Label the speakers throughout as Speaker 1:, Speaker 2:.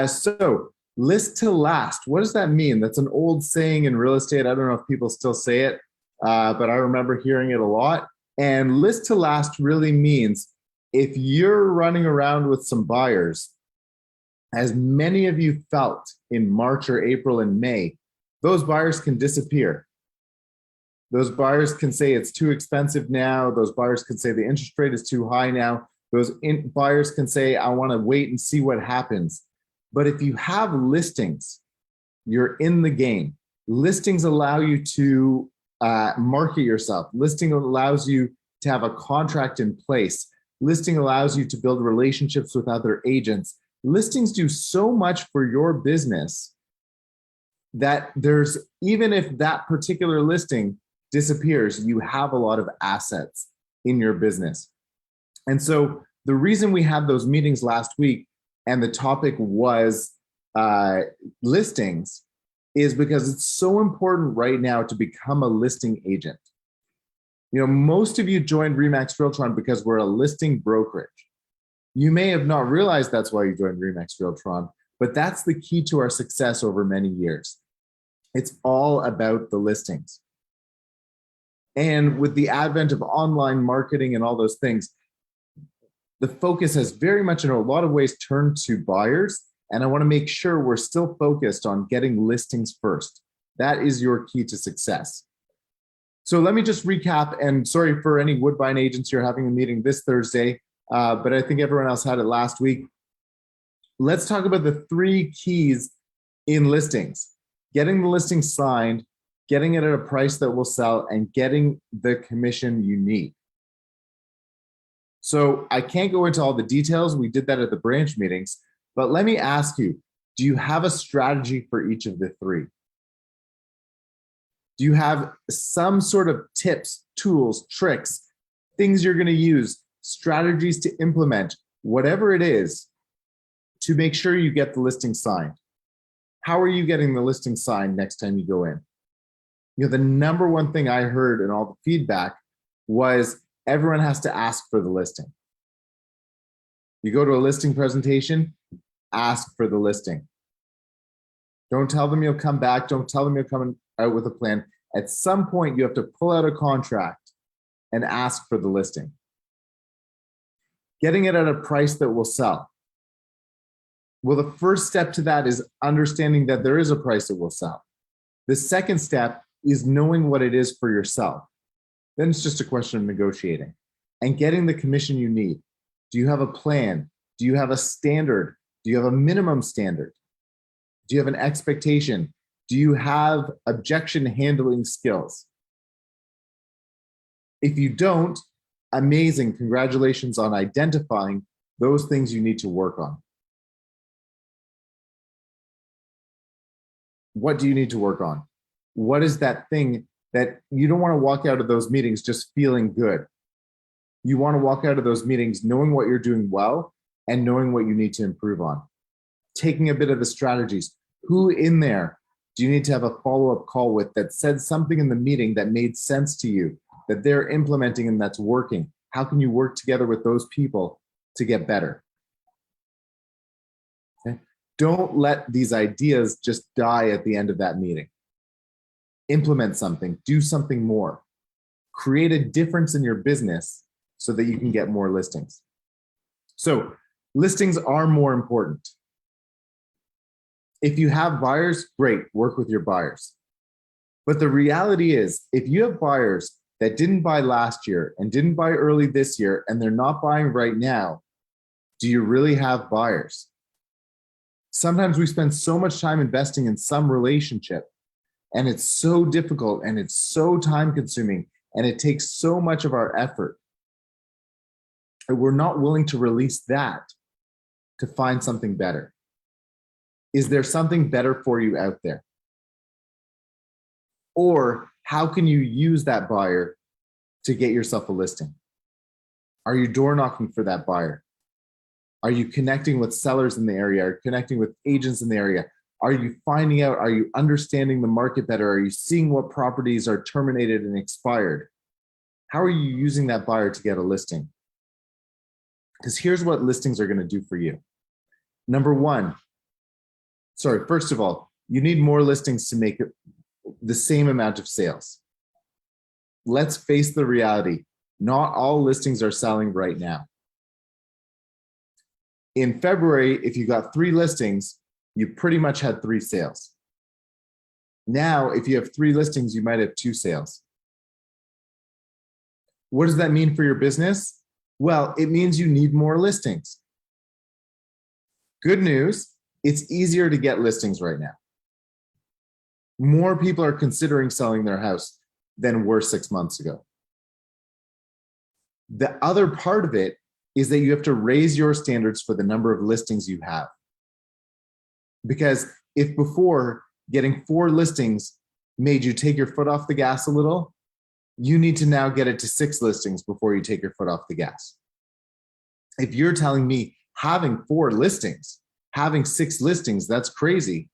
Speaker 1: So list to last, what does that mean? That's an old saying in real estate. I don't know if people still say it, but I remember hearing it a lot. And list to last really means if you're running around with some buyers, as many of you felt in March or April and May, those buyers can disappear. Those buyers can say it's too expensive now. Those buyers can say the interest rate is too high now. Those buyers can say, I want to wait and see what happens. But if you have listings, you're in the game. Listings allow you to market yourself. Listing allows you to have a contract in place. Listing allows you to build relationships with other agents. Listings do so much for your business that even if that particular listing disappears, you have a lot of assets in your business. And so the reason we had those meetings last week and the topic was listings is because it's so important right now to become a listing agent. You know, most of you joined Remax Realtron because we're a listing brokerage. You may have not realized that's why you joined Remax Realtron, but that's the key to our success over many years. It's all about the listings. And with the advent of online marketing and all those things, the focus has very much in a lot of ways turned to buyers. And I want to make sure we're still focused on getting listings first. That is your key to success. So let me just recap, and sorry for any Woodbine agents you're having a meeting this Thursday, but I think everyone else had it last week. Let's talk about the 3 keys in listings: getting the listing signed, getting it at a price that will sell, and getting the commission you need. So I can't go into all the details. We did that at the branch meetings, but let me ask you, do you have a strategy for each of the 3? Do you have some sort of tips, tools, tricks, things you're going to use, strategies to implement, whatever it is, to make sure you get the listing signed? How are you getting the listing signed next time you go in? You know, the number one thing I heard in all the feedback was everyone has to ask for the listing. You go to a listing presentation, ask for the listing. Don't tell them you'll come back. Don't tell them you'll come out with a plan. At some point, you have to pull out a contract and ask for the listing. Getting it at a price that will sell. Well, the first step to that is understanding that there is a price that will sell. The second step is knowing what it is for yourself. Then it's just a question of negotiating and getting the commission you need. Do you have a plan? Do you have a standard? Do you have a minimum standard? Do you have an expectation? Do you have objection handling skills? If you don't, amazing. Congratulations on identifying those things you need to work on. What do you need to work on? What is that thing that you don't want to walk out of those meetings just feeling good? You want to walk out of those meetings knowing what you're doing well and knowing what you need to improve on. Taking a bit of the strategies. Who in there do you need to have a follow-up call with that said something in the meeting that made sense to you, that they're implementing and that's working? How can you work together with those people to get better? Okay. Don't let these ideas just die at the end of that meeting. Implement something, do something more. Create a difference in your business so that you can get more listings. So listings are more important. If you have buyers, great, work with your buyers. But the reality is, if you have buyers that didn't buy last year and didn't buy early this year, and they're not buying right now, do you really have buyers? Sometimes we spend so much time investing in some relationship, and it's so difficult and it's so time consuming and it takes so much of our effort. And we're not willing to release that to find something better. Is there something better for you out there? Or how can you use that buyer to get yourself a listing? Are you door knocking for that buyer? Are you connecting with sellers in the area? Are you connecting with agents in the area? Are you finding out, are you understanding the market better? Are you seeing what properties are terminated and expired? How are you using that buyer to get a listing? Because here's what listings are going to do for you. Number one, sorry, first of all, you need more listings to make the same amount of sales. Let's face the reality. Not all listings are selling right now. In February, if you got 3 listings, you pretty much had 3 sales. Now, if you have 3 listings, you might have 2 sales. What does that mean for your business? Well, it means you need more listings. Good news, it's easier to get listings right now. More people are considering selling their house than were 6 months ago. The other part of it is that you have to raise your standards for the number of listings you have. Because if before getting 4 listings made you take your foot off the gas a little, you need to now get it to 6 listings before you take your foot off the gas. If you're telling me having 4 listings, having 6 listings, that's crazy.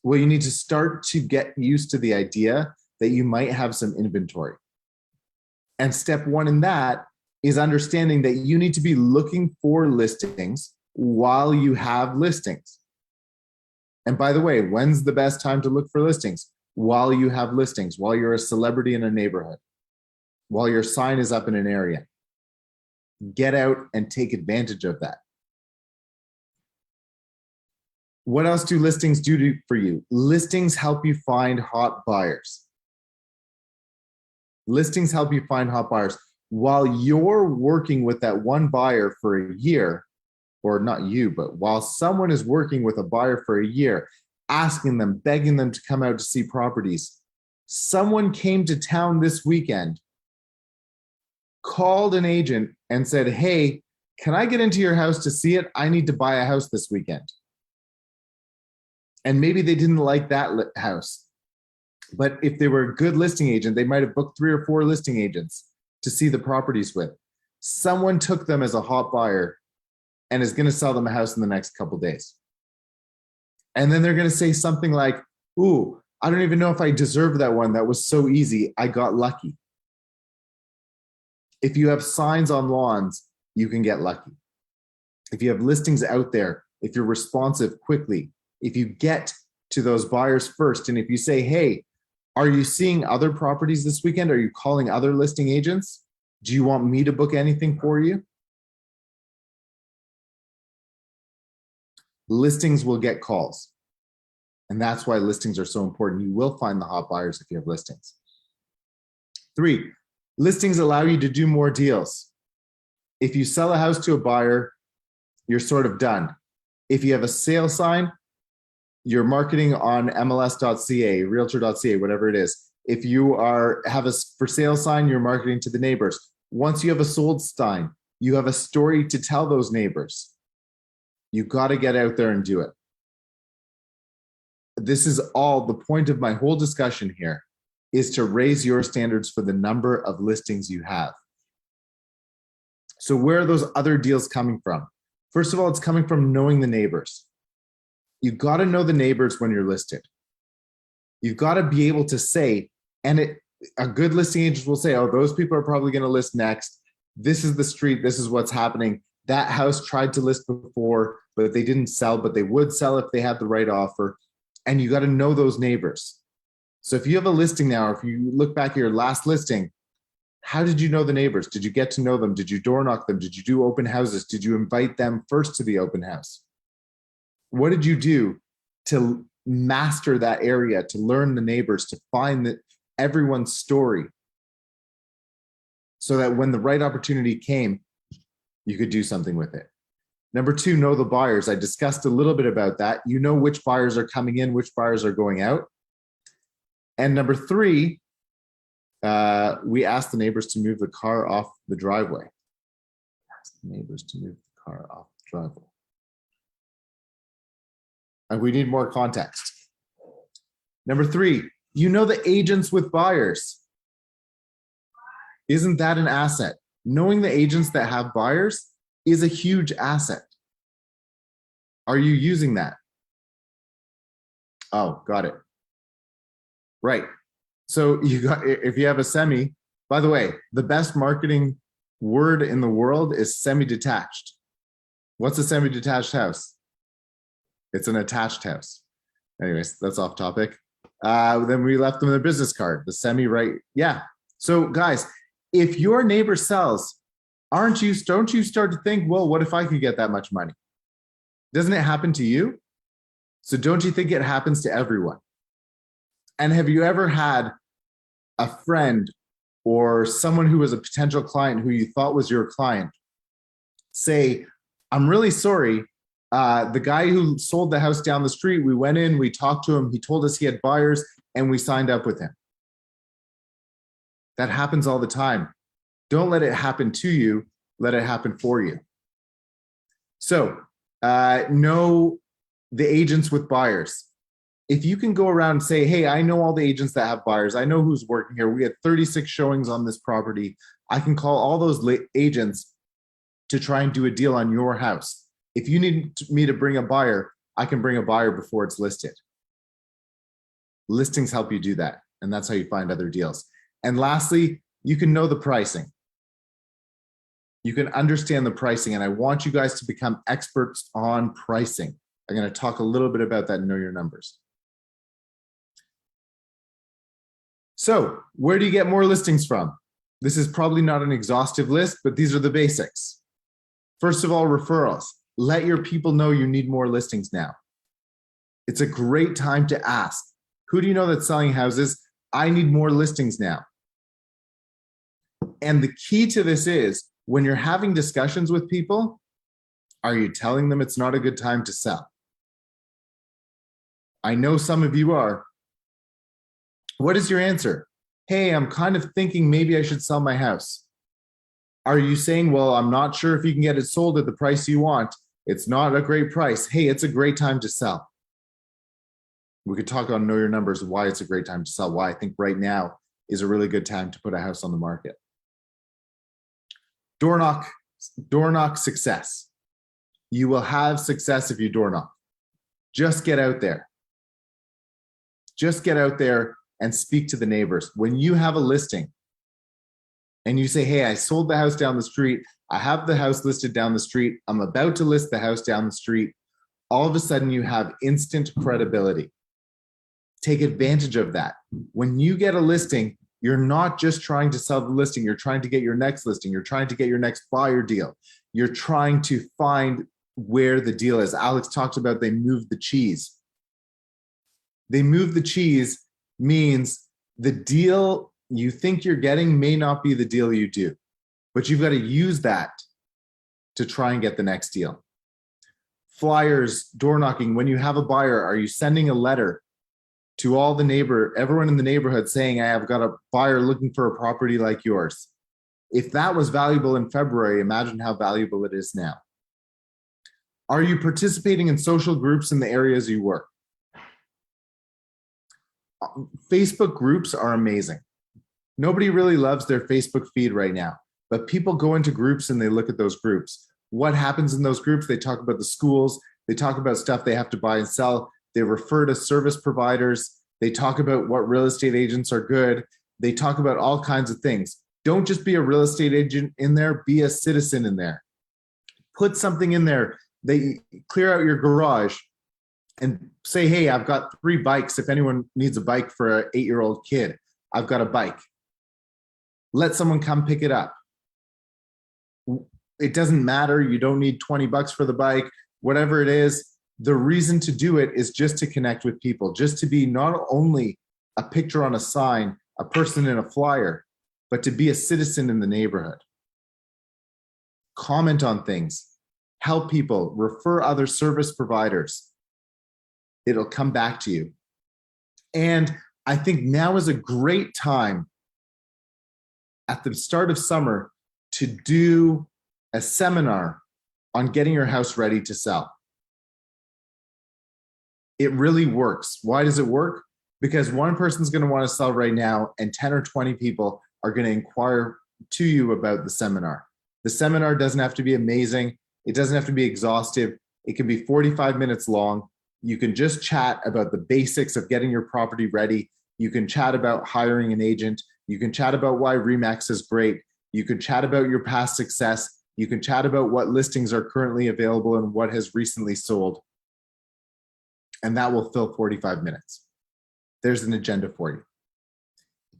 Speaker 1: Well, you need to start to get used to the idea that you might have some inventory. And step 1 in that is understanding that you need to be looking for listings while you have listings. And by the way, when's the best time to look for listings? While you have listings, while you're a celebrity in a neighborhood, while your sign is up in an area. Get out and take advantage of that. What else do listings do for you? Listings help you find hot buyers. Listings help you find hot buyers. While you're working with that one buyer for a year, or not you, but while someone is working with a buyer for a year, asking them, begging them to come out to see properties, someone came to town this weekend, called an agent and said, hey, can I get into your house to see it? I need to buy a house this weekend. And maybe they didn't like that house. But if they were a good listing agent, they might have booked 3 or 4 listing agents to see the properties with. Someone took them as a hot buyer and is going to sell them a house in the next couple of days. And then they're going to say something like, ooh, I don't even know if I deserve that one. That was so easy. I got lucky. If you have signs on lawns, you can get lucky. If you have listings out there, if you're responsive quickly, if you get to those buyers first, and if you say, hey, are you seeing other properties this weekend? Are you calling other listing agents? Do you want me to book anything for you? Listings will get calls. And that's why listings are so important. You will find the hot buyers if you have listings. 3, listings allow you to do more deals. If you sell a house to a buyer, you're sort of done. If you have a sale sign, you're marketing on MLS.ca, Realtor.ca, whatever it is. If you have a for sale sign, you're marketing to the neighbors. Once you have a sold sign, you have a story to tell those neighbors. You got to get out there and do it. This is all the point of my whole discussion here, is to raise your standards for the number of listings you have. So where are those other deals coming from? First of all, it's coming from knowing the neighbors. You got to know the neighbors when you're listed. You've got to be able to say, and a good listing agent will say, oh, those people are probably going to list next. This is the street. This is what's happening. That house tried to list before, but they didn't sell, but they would sell if they had the right offer. And you got to know those neighbors. So if you have a listing now, if you look back at your last listing, how did you know the neighbors? Did you get to know them? Did you door knock them? Did you do open houses? Did you invite them first to the open house? What did you do to master that area, to learn the neighbors, to find everyone's story, so that when the right opportunity came, you could do something with it? Number 2, know the buyers. I discussed a little bit about that. You know which buyers are coming in, which buyers are going out. And number 3, we asked the neighbors to move the car off the driveway. Ask the neighbors to move the car off the driveway. And we need more context. Number 3, you know the agents with buyers. Isn't that an asset? Knowing the agents that have buyers is a huge asset. Are you using that? Oh, got it. Right. So if you have a semi, by the way, the best marketing word in the world is semi-detached. What's a semi-detached house? It's an attached house. Anyways, that's off topic. Then we left them their business card, the semi-right. Yeah. So guys, if your neighbor sells, don't you start to think, well, what if I could get that much money? Doesn't it happen to you? So don't you think it happens to everyone? And have you ever had a friend or someone who was a potential client who you thought was your client say, I'm really sorry, the guy who sold the house down the street, we went in, we talked to him, he told us he had buyers, and we signed up with him. That happens all the time. Don't let it happen to you, let it happen for you. So know the agents with buyers. If you can go around and say, hey, I know all the agents that have buyers, I know who's working here, we had 36 showings on this property, I can call all those agents to try and do a deal on your house. If you need me to bring a buyer, I can bring a buyer before it's listed. Listings help you do that, and that's how you find other deals. And lastly, you can know the pricing. You can understand the pricing, and I want you guys to become experts on pricing. I'm going to talk a little bit about that and know your numbers. So, where do you get more listings from? This is probably not an exhaustive list, but these are the basics. First of all, referrals. Let your people know you need more listings now. It's a great time to ask, who do you know that's selling houses? I need more listings now. And the key to this is, when you're having discussions with people, are you telling them it's not a good time to sell? I know some of you are. What is your answer? Hey, I'm kind of thinking maybe I should sell my house. Are you saying, well, I'm not sure if you can get it sold at the price you want. It's not a great price. Hey, it's a great time to sell. We could talk on Know Your Numbers, why it's a great time to sell, why I think right now is a really good time to put a house on the market. Door knock success. You will have success if you door knock. Just get out there. Just get out there and speak to the neighbors. When you have a listing and you say, hey, I sold the house down the street, I have the house listed down the street, I'm about to list the house down the street, all of a sudden you have instant credibility. Take advantage of that. When you get a listing, you're not just trying to sell the listing, you're trying to get your next listing, you're trying to get your next buyer deal. You're trying to find where the deal is. Alex talked about they moved the cheese. They move the cheese means the deal you think you're getting may not be the deal you do, but you've got to use that to try and get the next deal. Flyers, door knocking, when you have a buyer, are you sending a letter to all the everyone in the neighborhood saying, I have got a buyer looking for a property like yours? If that was valuable in February, imagine how valuable it is now. Are you participating in social groups in the areas you work? Facebook groups are amazing. Nobody really loves their Facebook feed right now, but people go into groups and they look at those groups. What happens in those groups? They talk about the schools, they talk about stuff they have to buy and sell, they refer to service providers, they talk about what real estate agents are good, they talk about all kinds of things. Don't just be a real estate agent in there, be a citizen in there. Put something in there. They clear out your garage and say, hey, I've got 3 bikes. If anyone needs a bike for an 8-year-old kid, I've got a bike. Let someone come pick it up. It doesn't matter. You don't need $20 for the bike, whatever it is. The reason to do it is just to connect with people, just to be not only a picture on a sign, a person in a flyer, but to be a citizen in the neighborhood. Comment on things, help people, refer other service providers. It'll come back to you. And I think now is a great time at the start of summer to do a seminar on getting your house ready to sell. It really works. Why does it work? Because one person's going to want to sell right now and 10 or 20 people are going to inquire to you about the seminar. The seminar doesn't have to be amazing. It doesn't have to be exhaustive. It can be 45 minutes long. You can just chat about the basics of getting your property ready. You can chat about hiring an agent. You can chat about why RE/MAX is great. You can chat about your past success. You can chat about what listings are currently available and what has recently sold. and that will fill 45 minutes. There's an agenda for you.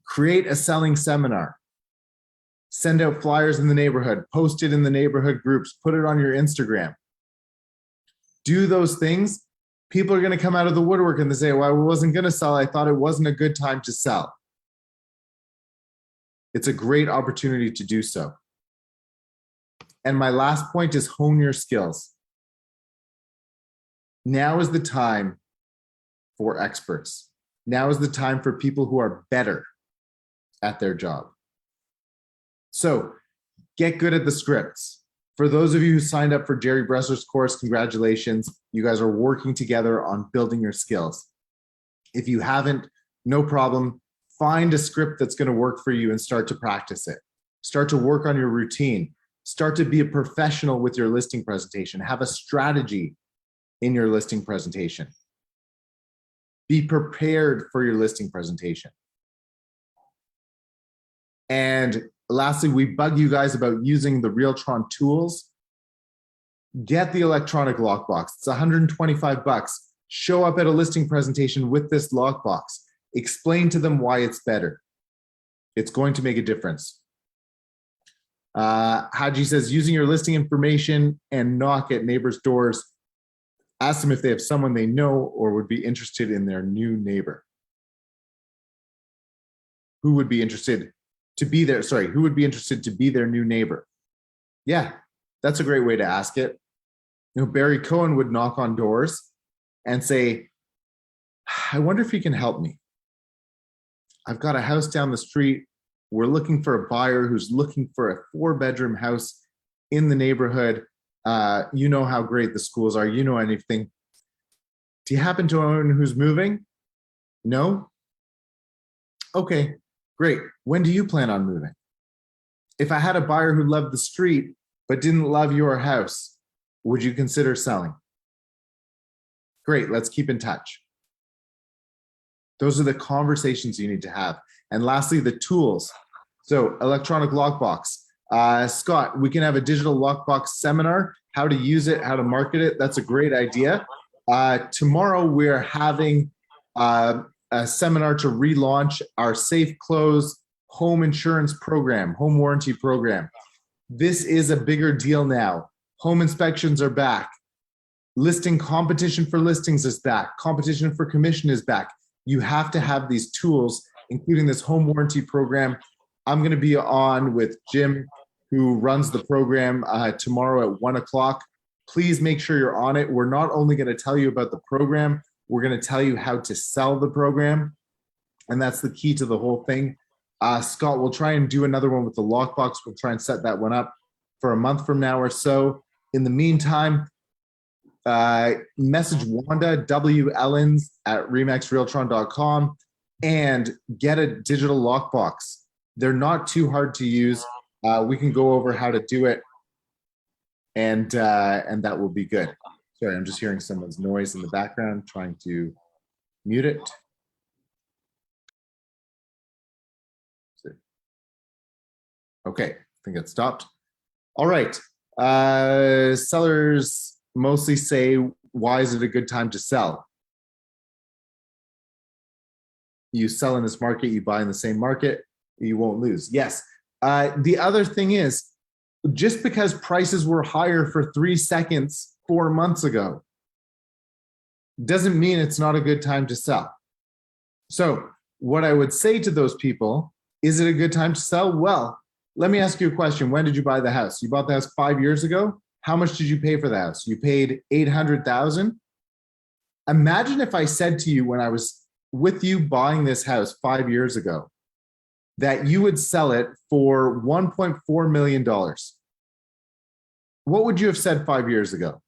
Speaker 1: Create a selling seminar. Send out flyers in the neighborhood, post it in the neighborhood groups, put it on your Instagram. Do those things. People are going to come out of the woodwork and they say, well, I wasn't going to sell. I thought it wasn't a good time to sell. It's a great opportunity to do so. And my last point is hone your skills. Now is the time for experts. Now is the time for people who are better at their job. So get good at the scripts. For those of you who signed up for Jerry Bressler's course, congratulations. You guys are working together on building your skills. If you haven't, no problem. Find a script that's going to work for you and start to practice it. Start to work on your routine. Start to be a professional with your listing presentation. Have a strategy in your listing presentation. Be prepared for your listing presentation. And lastly, we bug you guys about using the Realtron tools. Get the electronic lockbox. It's 125 bucks. Show up at a listing presentation with this lockbox. Explain to them why it's better. It's going to make a difference. Haji says, using your listing information and knock at neighbors' doors. Ask them if they have someone they know or would be interested in their new neighbor. Who would be interested to be there? Sorry, who would be interested to be their new neighbor? Yeah, that's a great way to ask it. You know, Barry Cohen would knock on doors and say, I wonder if you can help me. I've got a house down the street. We're looking for a buyer who's looking for a 4-bedroom house in the neighborhood. You know how great the schools are. You know anything. Do you happen to know who's moving? No? Okay, great. When do you plan on moving? If I had a buyer who loved the street but didn't love your house, would you consider selling? Great, let's keep in touch. Those are the conversations you need to have. And lastly, the tools. So electronic lockbox. Scott, we can have a digital lockbox seminar, how to use it, how to market it. That's a great idea. Tomorrow we're having a seminar to relaunch our Safe Close home insurance program, home warranty program. This is a bigger deal now. Home inspections are back. Listing competition for listings is back. Competition for commission is back. You have to have these tools, including this home warranty program. I'm going to be on with Jim, who runs the program, tomorrow at 1 o'clock. Please make sure you're on it. We're not only going to tell you about the program, we're going to tell you how to sell the program. And that's the key to the whole thing. Scott, we'll try and do another one with the lockbox. We'll try and set that one up for a month from now or so. In the meantime, message Wanda, W. Ellens at remaxrealtron.com and get a digital lockbox. They're not too hard to use. We can go over how to do it, and that will be good. Sorry, I'm just hearing someone's noise in the background, trying to mute it. Okay, I think it stopped. All right. Sellers mostly say, why is it a good time to sell? You sell in this market, you buy in the same market, you won't lose. Yes. The other thing is, just because prices were higher for 3 seconds 4 months ago doesn't mean it's not a good time to sell. So what I would say to those people, is it a good time to sell? Well, let me ask you a question. When did you buy the house? You bought the house 5 years ago? How much did you pay for the house? You paid $800,000. Imagine if I said to you when I was with you buying this house 5 years ago, that you would sell it for $1.4 million. What would you have said 5 years ago?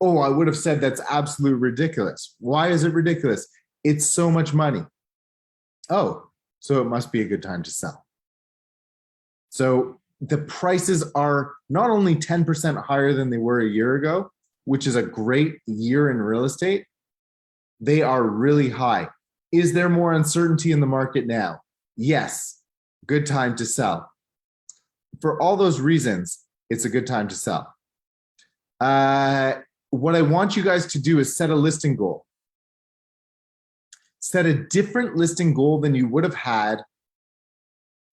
Speaker 1: Oh, I would have said that's absolutely ridiculous. Why is it ridiculous? It's so much money. Oh, so it must be a good time to sell. So the prices are not only 10% higher than they were a year ago, which is a great year in real estate, they are really high. Is there more uncertainty in the market now? Yes, good time to sell. For all those reasons, it's a good time to sell. What I want you guys to do is set a listing goal. set a different listing goal than you would have had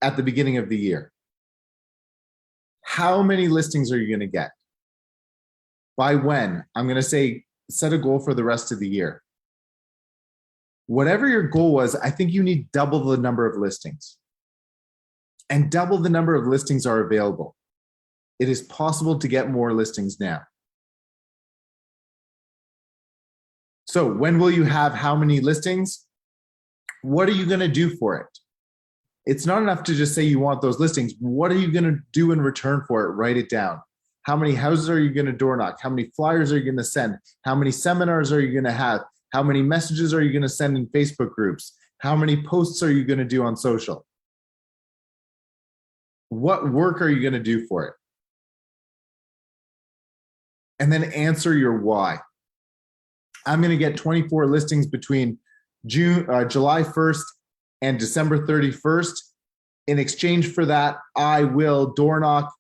Speaker 1: at the beginning of the year. How many listings are you going to get? By when? I'm going to say set a goal for the rest of the year. Whatever your goal was, I think you need double the number of listings. And double the number of listings are available. It is possible to get more listings now. So when will you have how many listings? What are you going to do for it? It's not enough to just say you want those listings. What are you going to do in return for it? Write it down. How many houses are you going to door knock? How many flyers are you going to send? How many seminars are you going to have? How many messages are you going to send in Facebook groups? How many posts are you going to do on social? What work are you going to do for it? And then answer your why. I'm going to get 24 listings between July 1st and December 31st. In exchange for that, I will door knock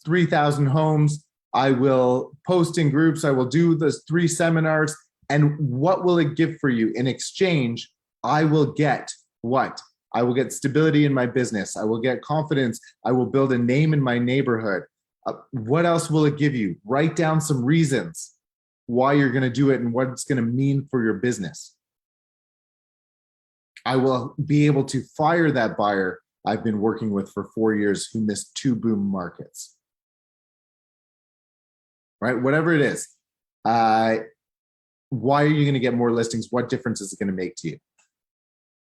Speaker 1: 3,000 homes. I will post in groups. I will do those 3 seminars. And what will it give for you? In exchange, I will get what? I will get stability in my business. I will get confidence. I will build a name in my neighborhood. What else will it give you? Write down some reasons why you're going to do it and what it's going to mean for your business. I will be able to fire that buyer I've been working with for 4 years who missed 2 boom markets. Right? Whatever it is. Why are you going to get more listings? What difference is it going to make to you?